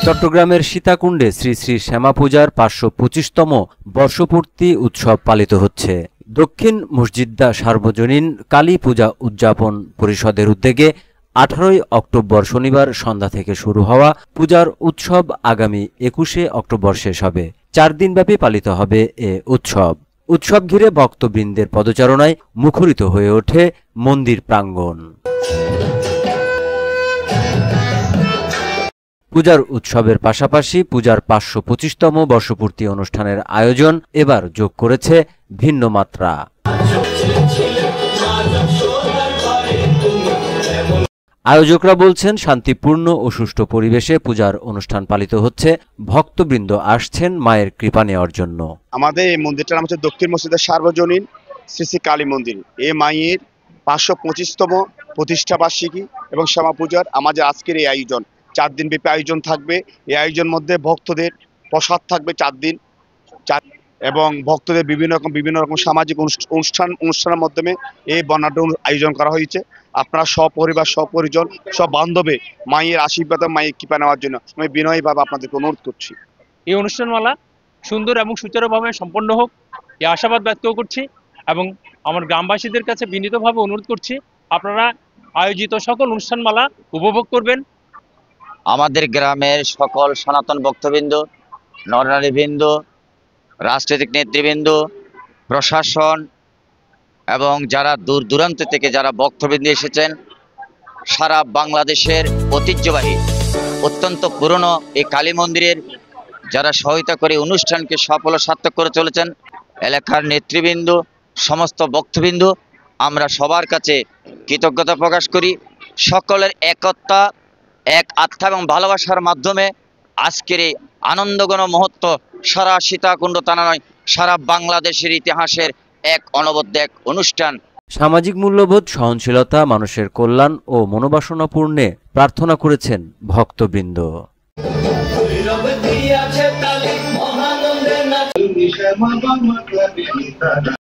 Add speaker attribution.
Speaker 1: চট্টগ্রামের সীতাকুণ্ডে শ্রী শ্রী শ্যামা পূজার ৫২৫তম বর্ষপূর্তি উৎসব পালিত হচ্ছে। দক্ষিণ মসজিদ্দা সার্বজনীন কালী পূজা উদযাপন পরিষদের উদ্যোগে ১৮ই অক্টোবর শনিবার সন্ধ্যা থেকে শুরু হওয়া পূজার উৎসব আগামী ২১শে অক্টোবর শেষ হবে। ৪ দিনব্যাপী পালিত হবে এ উৎসব। উৎসব ঘিরে ভক্তবৃন্দের পদচারণায় মুখরিত হয়ে ওঠে মন্দির প্রাঙ্গণ। পূজার উৎসবের পাশাপাশি পূজার ৫২৫তম বর্ষপূর্তি অনুষ্ঠানের আয়োজন এবার যোগ করেছে ভিন্ন মাত্রা। আয়োজকরা বলছেন, শান্তিপূর্ণ ও সুষ্ঠু পরিবেশে পূজার অনুষ্ঠান পালিত হচ্ছে। ভক্তবৃন্দ আসছেন মায়ের কৃপা নেওয়ার জন্য।
Speaker 2: আমাদের এই মন্দিরটার নাম হচ্ছে দক্ষিণ মসজিদের সার্বজনীন শ্রী শ্রী কালী মন্দির। এই মায়ের ৫২৫তম প্রতিষ্ঠা বার্ষিকী এবং শ্যামা পূজার আমাদের আজকের এই আয়োজন ৪ দিন ব্যাপী আয়োজন থাকবে। এই আয়োজন মধ্যে ভক্তদের প্রসাদ থাকবে 4 দিন এবং ভক্তদের বিভিন্ন রকম সামাজিক অনুষ্ঠানের মাধ্যমে এই বর্ণাঢ্য আয়োজন করা হয়েছে। আপনারা সপরিবার সপরিজন সব বান্ধবে মায়ের আশীর্বাদ মায়ের কৃপা নেওয়ার জন্য আমি বিনয়ীভাবে আপনাদেরকে অনুরোধ করছি।
Speaker 3: এই অনুষ্ঠানমালা সুন্দর এবং সুচারুভাবে সম্পন্ন হোক এই আশাবাদ ব্যক্ত করছি এবং আমার গ্রামবাসীদের কাছে বিনীতভাবে অনুরোধ করছি, আপনারা আয়োজিত সকল অনুষ্ঠানমালা উপভোগ করবেন।
Speaker 4: আমাদের গ্রামের সকল সনাতন ভক্তবৃন্দ, নরনারীবৃন্দ, রাজনৈতিক নেতৃবৃন্দ, প্রশাসন এবং যারা দূর দূরান্ত থেকে যারা ভক্তবৃন্দ এসেছেন, সারা বাংলাদেশের ঐতিহ্যবাহী অত্যন্ত পুরনো এই কালী মন্দিরের যারা সহায়তা করে অনুষ্ঠানকে সফল ও সার্থক করে চলেছেন, এলাকার নেতৃবৃন্দ, সমস্ত ভক্তবৃন্দ, আমরা সবার কাছে কৃতজ্ঞতা প্রকাশ করি। সকলের একতা, এক আস্থা এবং ভালোবাসার মাধ্যমে আজকের এই আনন্দঘন মুহূর্ত সারা সীতাকুণ্ড থানা নয়, সারা বাংলাদেশের ইতিহাসের এক অনবদ্য এক অনুষ্ঠান।
Speaker 1: সামাজিক মূল্যবোধ, সহনশীলতা, মানুষের কল্যাণ ও মনোবাসনা পূর্ণে প্রার্থনা করেছেন ভক্তবৃন্দ।